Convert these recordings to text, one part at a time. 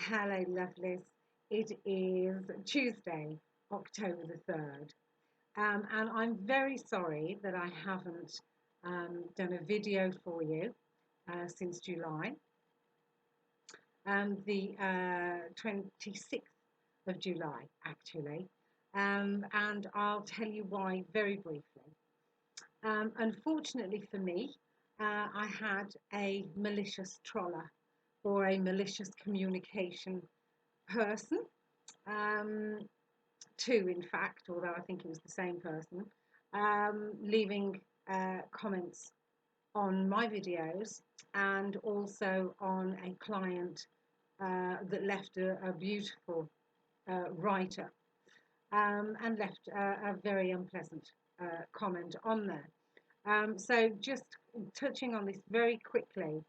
Hello, lovelies. It is Tuesday, October the 3rd, and I'm very sorry that I haven't done a video for you since July, the 26th of July, actually, and I'll tell you why very briefly. Unfortunately for me, I had a malicious troller or a malicious communication person, um, two in fact, although I think it was the same person, leaving comments on my videos and also on a client that left a beautiful write-up and left a very unpleasant comment on there. So just touching on this very quickly,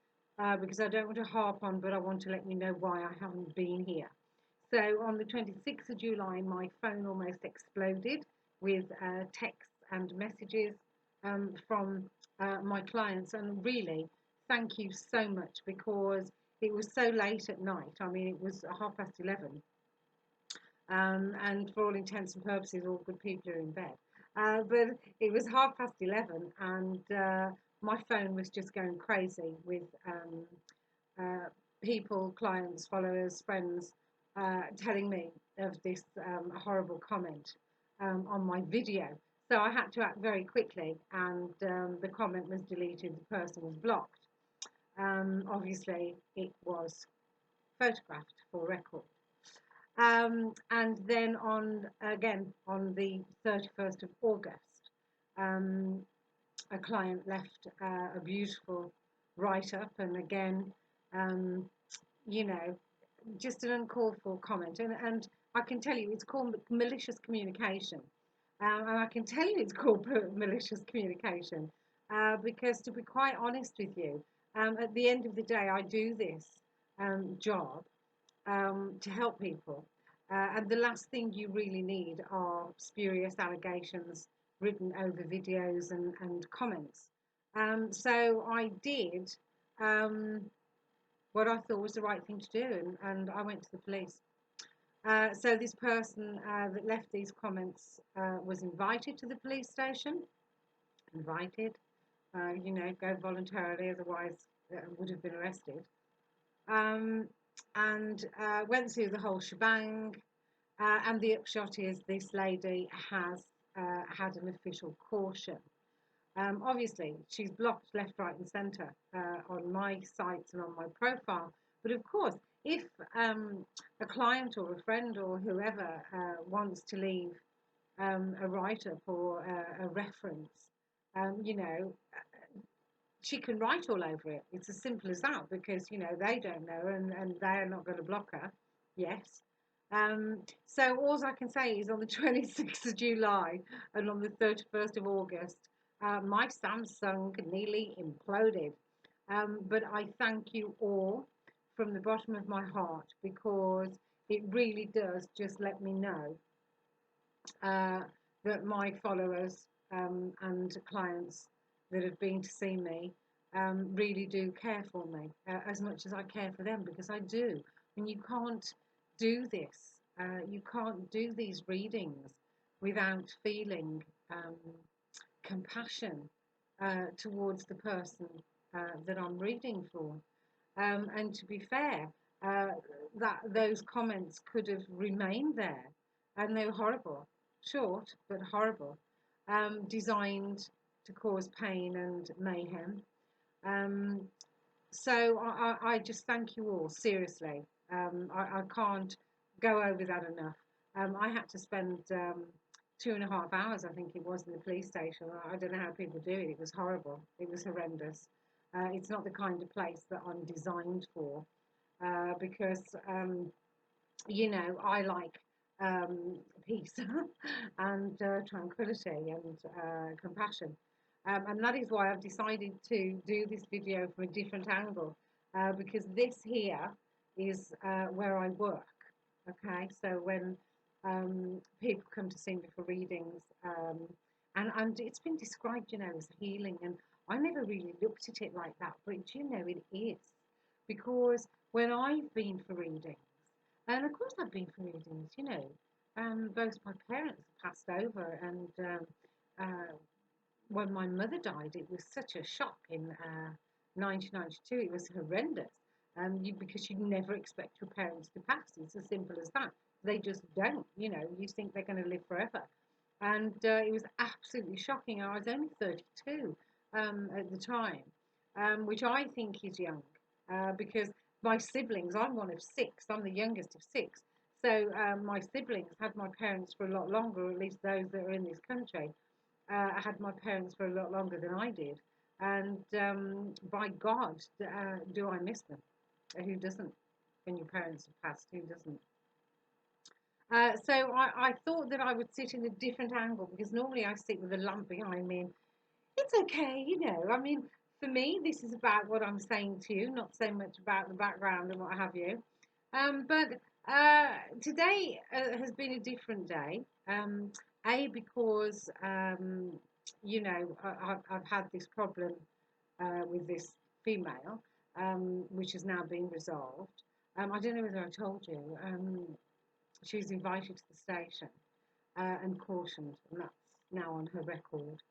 because I don't want to harp on, but I want to let you know why I haven't been here. So on the 26th of July, my phone almost exploded with texts and messages from my clients. And really, thank you so much, because it was so late at night. I mean, it was 11:30. And for all intents and purposes, all good people are in bed. But it was 11:30, and my phone was just going crazy with people, clients, followers, friends telling me of this horrible comment on my video. So I had to act very quickly, and the comment was deleted, the person was blocked. Obviously, it was photographed for record. And then again on the 31st of August, um, a client left a beautiful write-up, and again, um, you know, just an uncalled for comment. And I can tell you it's called malicious communication. And I can tell you it's called malicious communication because, to be quite honest with you, at the end of the day, I do this job to help people. And the last thing you really need are spurious allegations written over videos and comments. So I did um, what I thought was the right thing to do, and I went to the police. So this person that left these comments was invited to the police station. Invited, go voluntarily, otherwise would have been arrested. Um, and went through the whole shebang. And the upshot is this lady has had an official caution. Obviously, she's blocked left, right, and centre on my sites and on my profile. But of course, if a client or a friend or whoever wants to leave a write-up or a reference, you know, she can write all over it. It's as simple as that, because they don't know, and they're not going to block her. Yes. So all I can say is on the 26th of July and on the 31st of August, my Samsung nearly imploded. But I thank you all from the bottom of my heart, because it really does just let me know uh, that my followers and clients that have been to see me really do care for me as much as I care for them, because I do. And you can't do this, you can't do these readings without feeling compassion towards the person that I'm reading for. And to be fair, uh, that those comments could have remained there, and they were horrible, short but horrible, designed to cause pain and mayhem. Um, so I just thank you all, seriously. I can't go over that enough. I had to spend 2.5 hours, I think it was, in the police station. I don't know how people do it. It was horrible. It was horrendous. It's not the kind of place that I'm designed for, because I like peace and tranquility and compassion. And that is why I've decided to do this video from a different angle, because this here is where I work. Okay, so when people come to see me for readings, and it's been described, as healing, and I never really looked at it like that, but it is, because when I've been for readings, And of course, I've been for readings, you know. Both my parents passed over, and uh, when my mother died, it was such a shock in 1992. It was horrendous, because you never expect your parents to pass. It's as simple as that. They just don't, you know. You think they're going to live forever, and it was absolutely shocking. I was only 32 at the time, which I think is young, because my siblings, I'm one of six, I'm the youngest of six. So my siblings had my parents for a lot longer, or at least those that are in this country. I had my parents for a lot longer than I did. And by God, do I miss them? Who doesn't? When your parents have passed, who doesn't? So I thought that I would sit in a different angle, because normally I sit with a lamp behind me. And it's okay, you know. I mean, for me, this is about what I'm saying to you, not so much about the background and what have you. But today has been a different day. Because you know, I've had this problem with this female, which has now been resolved. I don't know whether I told you. She was invited to the station and cautioned, and that's now on her record.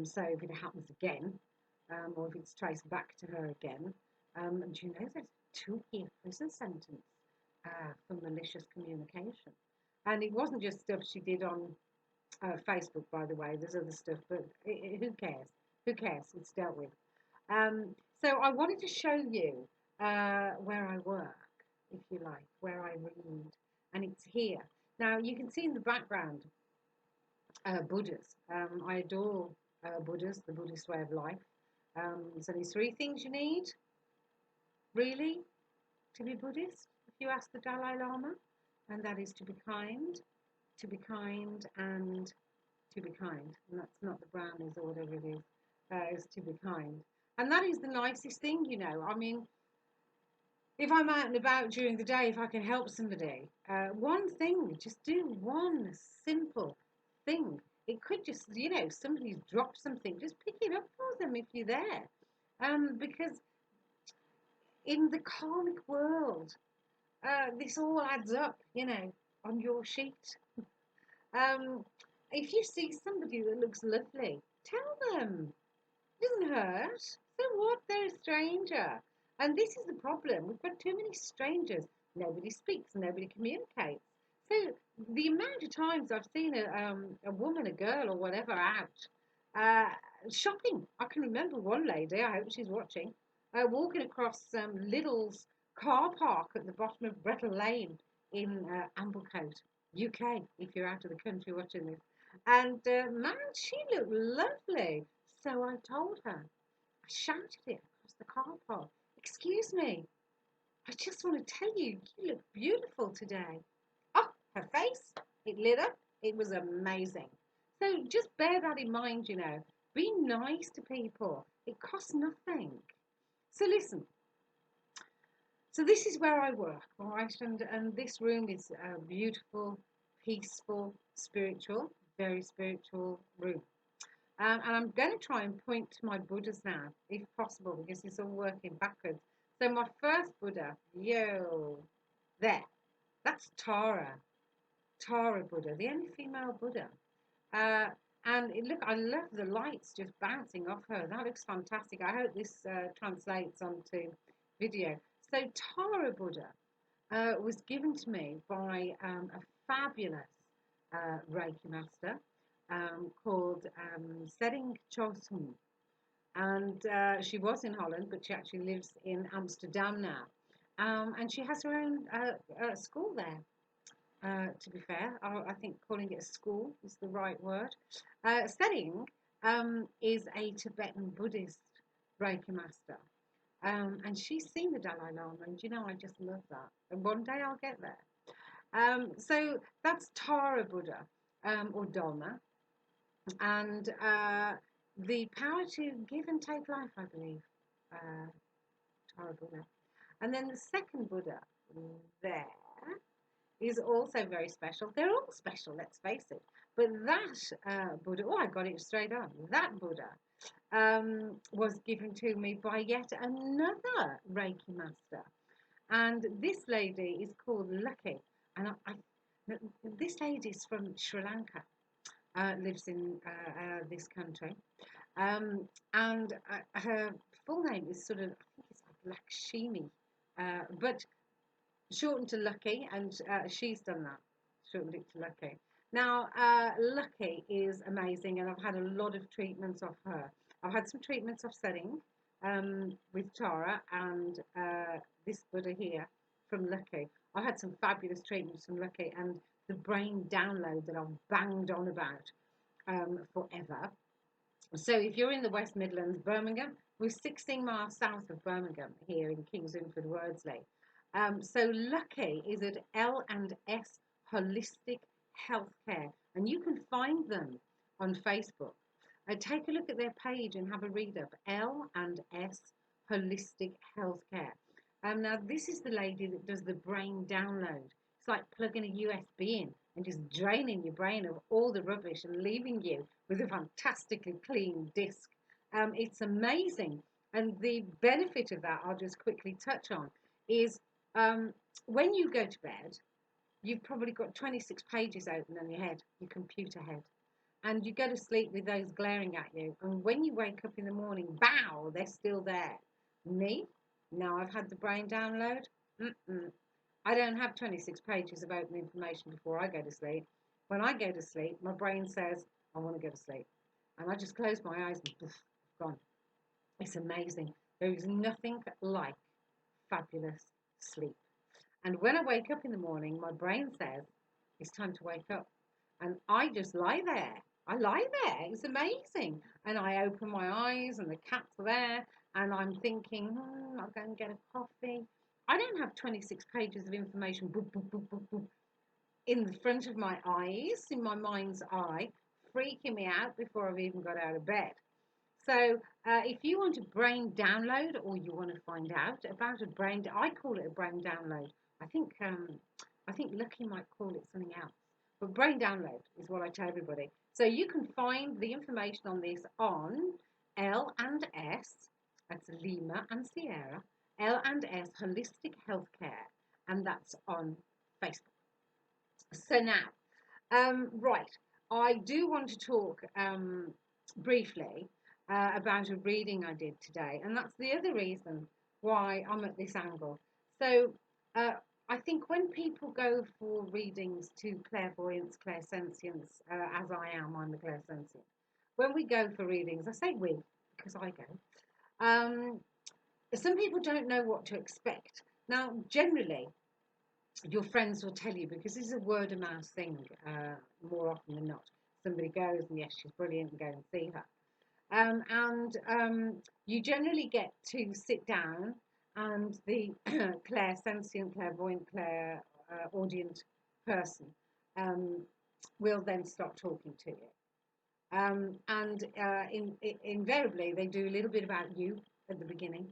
So if it happens again, or if it's traced back to her again, do you know there's a 2-year prison sentence for malicious communication? And it wasn't just stuff she did on Facebook, by the way. There's other stuff, but who cares? Who cares? It's dealt with. So I wanted to show you where I work, if you like, where I read, and it's here. Now you can see in the background Buddhas. I adore Buddhas, the Buddhist way of life. There's only 3 things you need, really, to be Buddhist, if you ask the Dalai Lama, and that is to be kind, and to be kind. And that's not the brownies or whatever it is. Is to be kind. And that is the nicest thing, you know. I mean, if I'm out and about during the day, if I can help somebody, one thing, just do one simple thing. It could just, you know, somebody's dropped something, just pick it up for them if you're there. Because in the karmic world, this all adds up, you know, on your sheet. Um, if you see somebody that looks lovely, tell them. It doesn't hurt. So what? They're a stranger. And this is the problem. We've got too many strangers. Nobody speaks, nobody communicates. So the amount of times I've seen a woman, a girl, or whatever out uh, shopping. I can remember one lady, I hope she's watching, walking across Lidl's car park at the bottom of Brettle Lane in Amblecote, UK, if you're out of the country watching this. And man, she looked lovely. So I told her, I shouted it across the car park. Excuse me, I just want to tell you, you look beautiful today. Oh, her face, it lit up. It was amazing. So just bear that in mind, you know. Be nice to people. It costs nothing. So listen, so this is where I work, all right? And this room is a beautiful, peaceful, spiritual, very spiritual room. And I'm going to try and point to my Buddhas now, if possible, because it's all working backwards. So my first Buddha, there, that's Tara, Tara Buddha, the only female Buddha. Uh, and look, I love the lights just bouncing off her. That looks fantastic. I hope this translates onto video. So Tara Buddha was given to me by a fabulous Reiki master called Sering Chosun. And she was in Holland, but she actually lives in Amsterdam now. And she has her own school there. To be fair, I think calling it a school is the right word. Sering is a Tibetan Buddhist Reiki master. And she's seen the Dalai Lama, and you know, I just love that. And one day I'll get there. So that's Tara Buddha, or Dharma, and the power to give and take life, I believe, Tara Buddha. And then the second Buddha there is also very special. They're all special, let's face it. But that Buddha, oh, I got it straight on. That Buddha was given to me by yet another Reiki master. And this lady is called Lucky. And this lady is from Sri Lanka, lives in this country. And her full name is sort of, I think it's like Lakshmi, but shortened to Lucky, and she's done that, shortened it to Lucky. Now, Lucky is amazing, and I've had a lot of treatments of her. I've had some treatments of setting with Tara and this Buddha here from Lucky. I had some fabulous treatments from Lucky, and the brain download that I've banged on about forever. So if you're in the West Midlands, Birmingham, we're 16 miles south of Birmingham here in Kings Winford, Wordsley. So Lucky is at L&S Holistic Healthcare, and you can find them on Facebook. Take a look at their page and have a read up. L&S Holistic Healthcare. Now this is the lady that does the brain download. It's like plugging a USB in and just draining your brain of all the rubbish and leaving you with a fantastically clean disc. It's amazing. And the benefit of that, I'll just quickly touch on, is um, when you go to bed, you've probably got 26 pages open on your head, your computer head. And you go to sleep with those glaring at you. And when you wake up in the morning, bow, they're still there. Me? Now I've had the brain download. Mm-mm. I don't have 26 pages of open information before I go to sleep. When I go to sleep, my brain says, I want to go to sleep. And I just close my eyes and poof, gone. It's amazing. There is nothing like fabulous sleep. And when I wake up in the morning, my brain says, it's time to wake up. And I just lie there. I lie there. It's amazing. And I open my eyes and the cat's there. And I'm thinking, I'll go and get a coffee. I don't have 26 pages of information boop, boop, boop, boop, boop, in front of my eyes, in my mind's eye, freaking me out before I've even got out of bed. So if you want a brain download or you want to find out about a brain, I call it a brain download. I think Lucky might call it something else. But brain download is what I tell everybody. So you can find the information on this on L&S, that's Lima and Sierra, L&S Holistic Healthcare, and that's on Facebook. So now, right, I do want to talk briefly about a reading I did today, and that's the other reason why I'm at this angle. So uh, I think when people go for readings to clairvoyance, clairsentience, as I'm a clairsentient. When we go for readings, I say we because I go. Some people don't know what to expect. Now, generally, your friends will tell you because this is a word of mouth thing more often than not. Somebody goes and yes, she's brilliant, and go and see her. And you generally get to sit down, and the clairsentient, clairvoyant, audient person um, will then start talking to you. Invariably, they do a little bit about you at the beginning,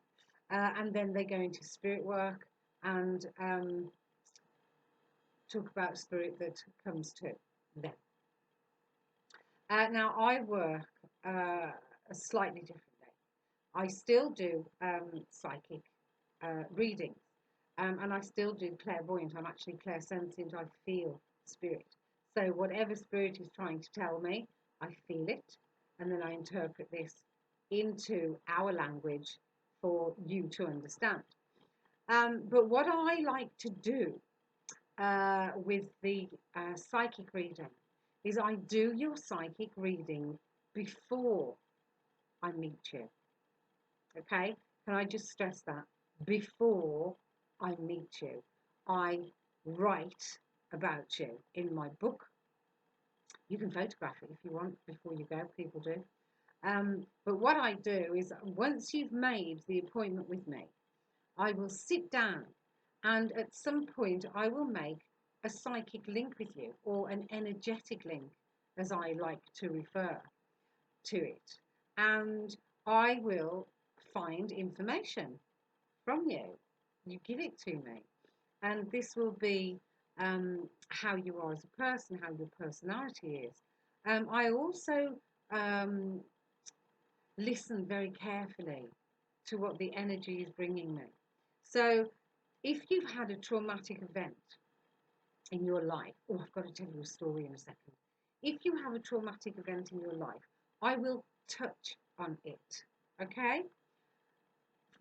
and then they go into spirit work and talk about spirit that comes to them. Now, I work a slightly different way. I still do psychic readings, and I still do clairvoyant. I'm actually clairsentient. I feel spirit. So whatever spirit is trying to tell me, I feel it, and then I interpret this into our language for you to understand. But what I like to do with the psychic reading is I do your psychic reading before I meet you. Okay? Can I just stress that? Before I meet you, I write about you in my book. You can photograph it if you want before you go, people do. But what I do is once you've made the appointment with me, I will sit down and at some point I will make a psychic link with you, or an energetic link, as I like to refer to it. And I will find information from you. You give it to me. And this will be how you are as a person, how your personality is. I also um, listen very carefully to what the energy is bringing me. So if you've had a traumatic event in your life, oh, I've got to tell you a story in a second. If you have a traumatic event in your life, I will touch on it. Okay?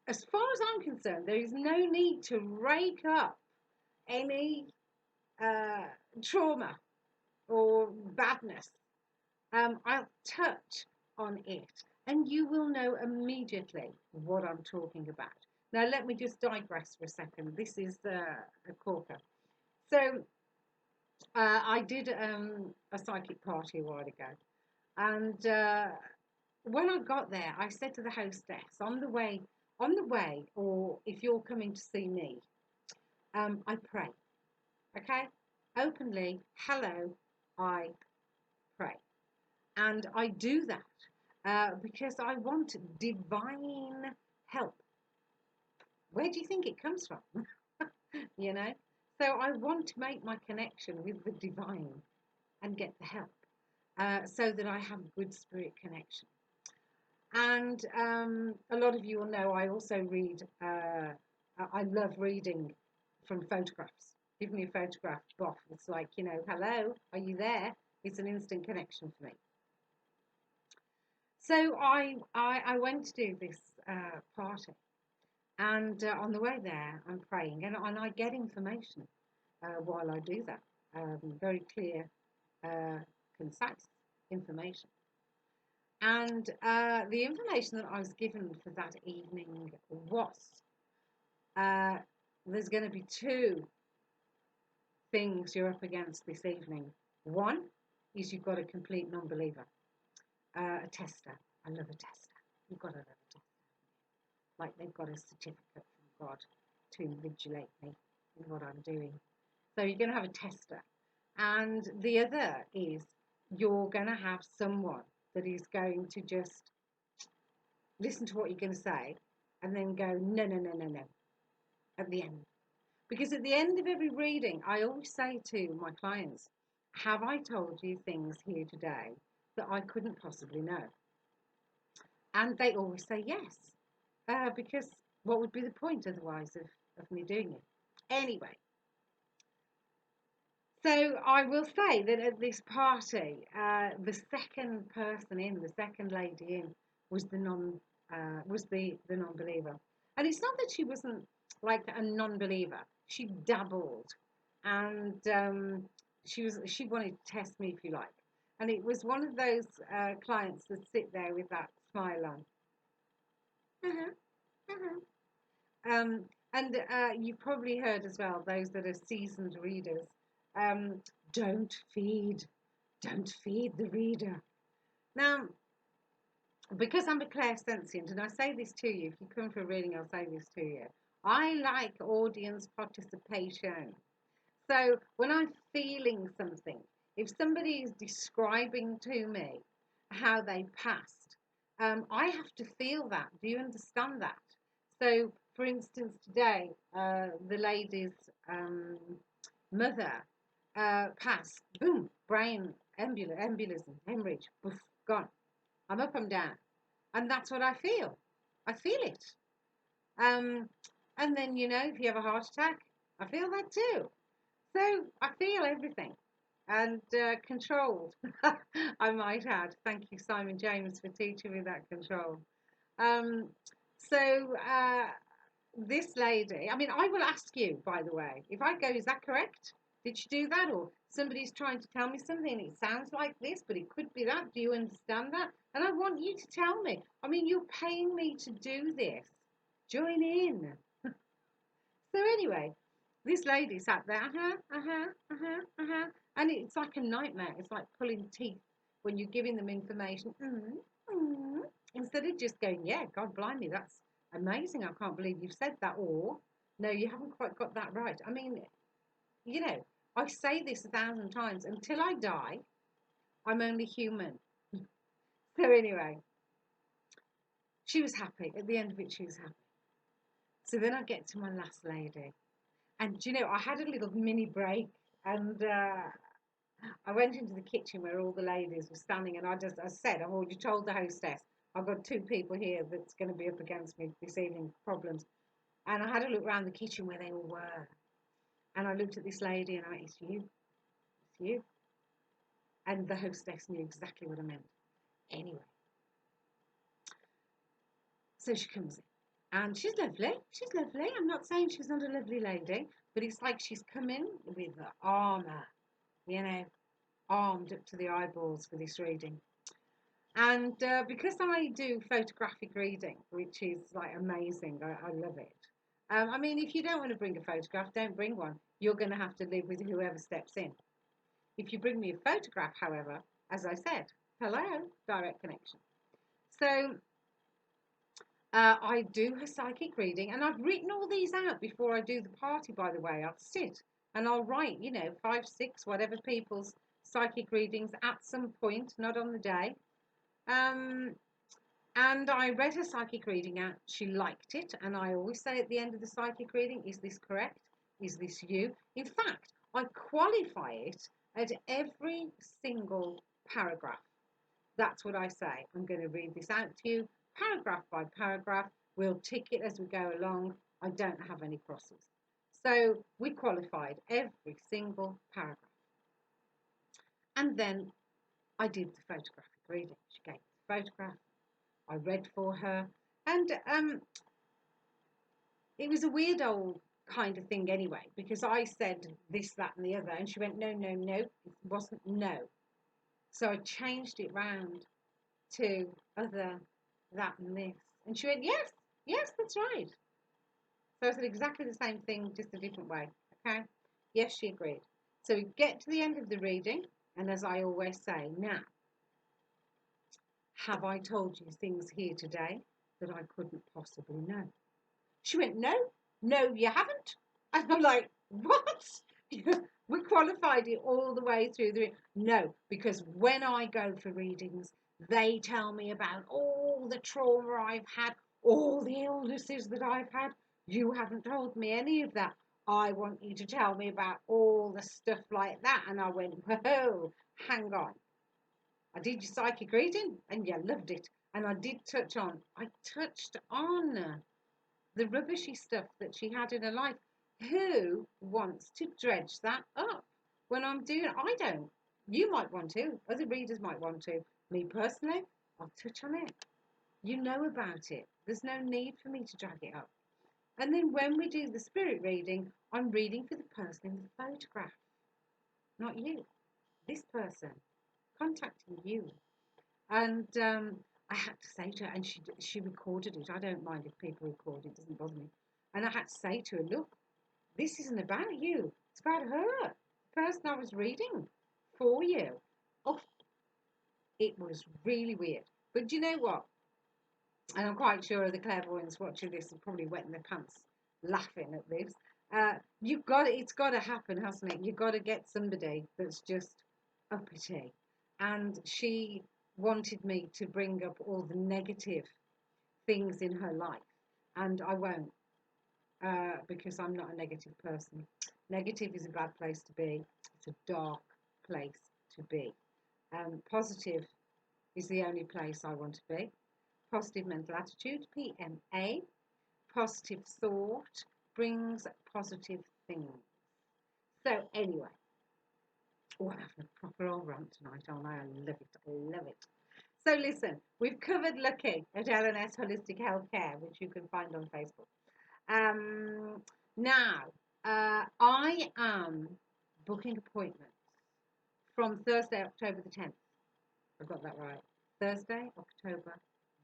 As far as I'm concerned, there is no need to rake up any uh, trauma or badness. I'll touch on it and you will know immediately what I'm talking about. Now, let me just digress for a second. This is a corker. So, I did a psychic party a while ago, and when I got there, I said to the hostess on the way, or if you're coming to see me, I pray. Okay, openly, hello, I pray, and I do that because I want divine help. Where do you think it comes from? you know, so I want to make my connection with the divine and get the help. So that I have good spirit connection. And a lot of you will know I also read, I love reading from photographs. Give me a photograph, boff. It's like, hello, are you there? It's an instant connection for me. So I went to do this party. And on the way there, I'm praying and I get information while I do that. Very clear, concise information. And the information that I was given for that evening was uh, there's going to be two things you're up against this evening. One is you've got a complete non-believer, a tester. I love a tester. You've got to love a tester. Like they've got a certificate from God to invigilate me in what I'm doing. So you're going to have a tester. And the other is you're going to have someone that is going to just listen to what you're going to say and then go, no, no, no, no, no, at the end. Because at the end of every reading, I always say to my clients, have I told you things here today that I couldn't possibly know? And they always say yes, because what would be the point otherwise of me doing it? Anyway, so I will say that at this party, the second person in, the second lady in, was the non-believer, and it's not that she wasn't like a non-believer. She dabbled, and she wanted to test me, if you like, and it was one of those clients that sit there with that smile on. Uh-huh, uh-huh. And you've probably heard as well, those that are seasoned readers, um, don't feed, don't feed the reader. Now, because I'm a clairsentient, and I say this to you, if you come for a reading, I'll say this to you. I like audience participation. So when I'm feeling something, if somebody is describing to me how they passed, I have to feel that. Do you understand that? So, for instance, today, the lady's mother passed, boom, brain embolism, hemorrhage, poof, gone. I'm up, I'm down. And that's what I feel. I feel it. Um, and then, if you have a heart attack, I feel that too. So I feel everything and controlled, I might add. Thank you, Simon James, for teaching me that control. Um, so this lady, I mean, I will ask you, by the way, if I go, is that correct? Did you do that? Or somebody's trying to tell me something, it sounds like this, but it could be that. Do you understand that? And I want you to tell me. I mean, you're paying me to do this. Join in. So anyway, this lady sat there, and it's like a nightmare. It's like pulling teeth when you're giving them information. Instead of just going, yeah, God blimey, that's amazing. I can't believe you've said that. Or, no, you haven't quite got that right. I mean, I say this 1,000 times. Until I die, I'm only human. So anyway, she was happy. At the end of it, she was happy. So then I get to my last lady. And I had a little mini break, and I went into the kitchen where all the ladies were standing, and I said, I've already told the hostess, I've got two people here that's going to be up against me this evening, problems. And I had a look around the kitchen where they all were. And I looked at this lady and I went, it's you. It's you. And the hostess knew exactly what I meant. Anyway, so she comes in. And she's lovely. She's lovely. I'm not saying she's not a lovely lady, but it's like she's come in with the armour, you know, armed up to the eyeballs for this reading. And because I do photographic reading, which is like amazing, I love it. I mean, if you don't want to bring a photograph, don't bring one. You're going to have to live with whoever steps in. If you bring me a photograph, however, as I said, hello, direct connection. So I do her psychic reading, and I've written all these out before I do the party, by the way. I'll sit and I'll write, 5, 6, whatever people's psychic readings at some point, not on the day. And I read her psychic reading out. She liked it. And I always say at the end of the psychic reading, is this correct? Is this you? In fact, I qualify it at every single paragraph. That's what I say. I'm going to read this out to you, paragraph by paragraph. We'll tick it as we go along. I don't have any crosses. So we qualified every single paragraph. And then I did the photographic reading. She gave me the photograph. I read for her. And it was a weird old kind of thing anyway, because I said this, that, and the other. And she went, no, no, no. It wasn't no. So I changed it round to other, that, and this. And she went, yes, yes, that's right. So I said exactly the same thing, just a different way. Okay? Yes, she agreed. So we get to the end of the reading. And as I always say, now, have I told you things here today that I couldn't possibly know? She went, no, no, you haven't. And I'm like, what? We qualified it all the way through the. No, because when I go for readings, they tell me about all the trauma I've had, all the illnesses that I've had. You haven't told me any of that. I want you to tell me about all the stuff like that. And I went, whoa, hang on. I did your psychic reading and you loved it. And I touched on the rubbishy stuff that she had in her life. Who wants to dredge that up when I'm doing it? I don't. You might want to. Other readers might want to. Me personally, I'll touch on it. You know about it. There's no need for me to drag it up. And then when we do the spirit reading, I'm reading for the person in the photograph, not you. This person contacting you. And I had to say to her, and she recorded it. I don't mind if people record it, it doesn't bother me. And I had to say to her, look, this isn't about you. It's about her, the person I was reading for you. Oh, it was really weird. But do you know what? And I'm quite sure the clairvoyants watching this are probably wetting their pants laughing at this. It's got to happen, hasn't it? You've got to get somebody that's just uppity. And she wanted me to bring up all the negative things in her life. And I won't, because I'm not a negative person. Negative is a bad place to be. It's a dark place to be. Positive is the only place I want to be. Positive mental attitude, PMA. Positive thought brings positive things. So anyway, I'm having a proper old rant tonight, aren't I? I love it. I love it. So listen, we've covered Lucky at LNS Holistic Healthcare, which you can find on Facebook. Now, I am booking appointments from Thursday, October the 10th. I got that right. Thursday, October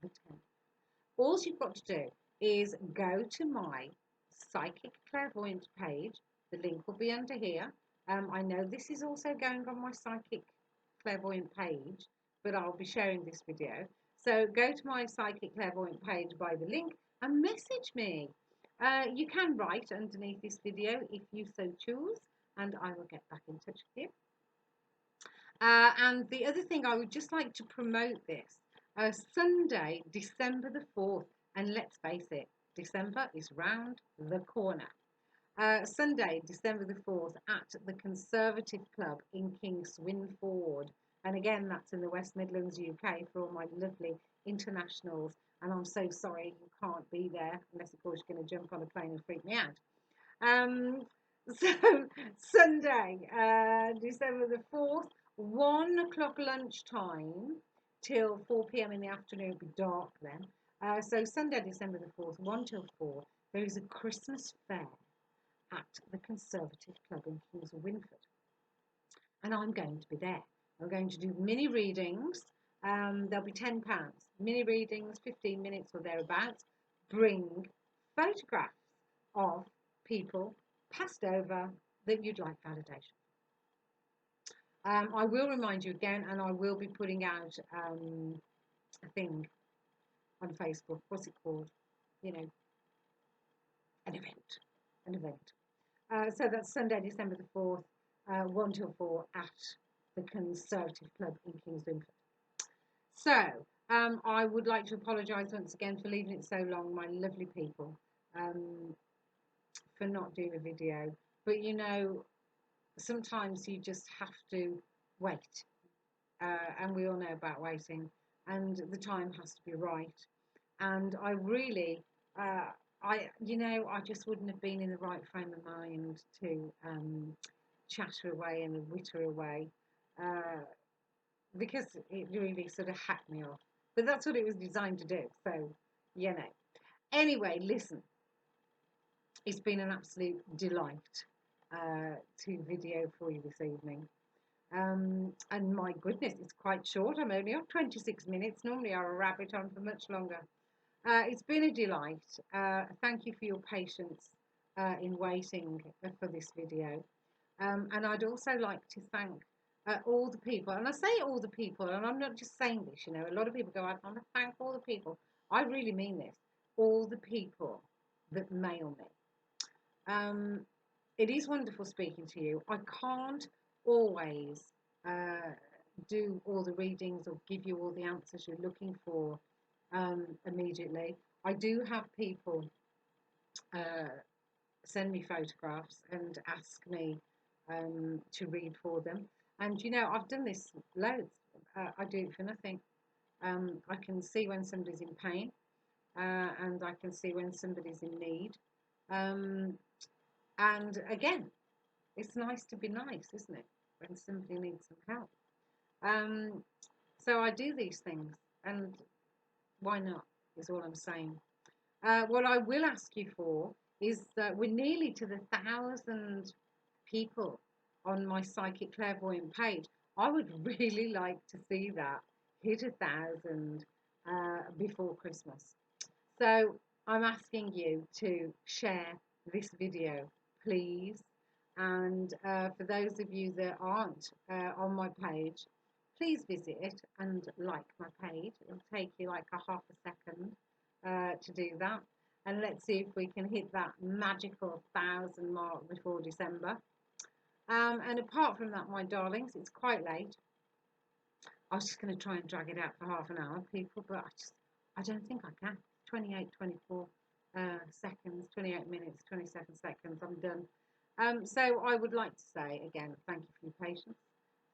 the 10th. All you've got to do is go to my Psychic Clairvoyant page. The link will be under here. I know this is also going on my Psychic Clairvoyant page, but I'll be sharing this video. So go to my Psychic Clairvoyant page by the link and message me. You can write underneath this video if you so choose, and I will get back in touch with you. And the other thing, I would just like to promote this. Sunday, December the 4th, and let's face it, December is round the corner. Sunday, December the 4th, at the Conservative Club in Kingswinford. And again, that's in the West Midlands, UK, for all my lovely internationals. and I'm so sorry you can't be there, unless of course you're going to jump on a plane and freak me out. Um, so Sunday, December the 4th, 1 o'clock lunchtime till 4 p.m. in the afternoon. It'll be dark then. So Sunday, December the 4th, 1 till 4, there is a Christmas fair at the Conservative Club in Kings Winford, and I'm going to be there. I'm going to do mini readings. There'll be £10. Mini readings, 15 minutes or thereabouts. Bring photographs of people passed over that you'd like validation. I will remind you again, and I will be putting out a thing on Facebook. What's it called? You know, an event. An event. So that's Sunday, December the 4th, 1 till 4 at the Conservative Club in Kings Winford. So I would like to apologise once again for leaving it so long, my lovely people, for not doing a video. But you know, sometimes you just have to wait, and we all know about waiting, and the time has to be right. And I really, I just wouldn't have been in the right frame of mind to chatter away and witter away, because it really sort of hacked me off. But that's what it was designed to do. So, you know. Anyway, listen, it's been an absolute delight to video for you this evening. And my goodness, it's quite short. I'm only on 26 minutes. Normally I rabbit on for much longer. It's been a delight. Thank you for your patience in waiting for this video. And I'd also like to thank all the people, and I say all the people, and I'm not just saying this, you know, a lot of people go, I want to thank all the people. I really mean this. All the people that mail me. It is wonderful speaking to you. I can't always do all the readings or give you all the answers you're looking for immediately. I do have people send me photographs and ask me to read for them. And you know, I've done this loads. I do it for nothing. I can see when somebody's in pain, and I can see when somebody's in need. And again, it's nice to be nice, isn't it? When somebody needs some help. So I do these things, and why not, is all I'm saying. What I will ask you for is that we're nearly to the 1,000 people on my Psychic Clairvoyant page. I would really like to see that hit 1,000 before Christmas. So I'm asking you to share this video, please. And for those of you that aren't on my page, please visit it and like my page. It'll take you like a half a second to do that. And let's see if we can hit that magical 1,000 mark before December. And apart from that, my darlings, it's quite late. I was just going to try and drag it out for half an hour, people, but I don't think I can. 28, 24 seconds, 28 minutes, 27 seconds, I'm done. So I would like to say again, thank you for your patience.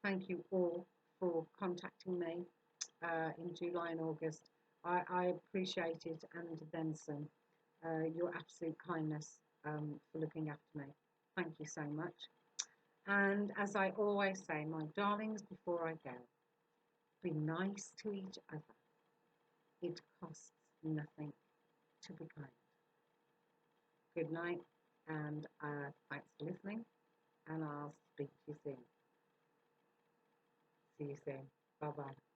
Thank you all for contacting me in July and August. I appreciate it, and then some. Your absolute kindness for looking after me. Thank you so much. And as I always say, my darlings, before I go, be nice to each other. It costs nothing to be kind. Good night, and thanks for listening, and I'll speak to you soon. See you soon. Bye-bye.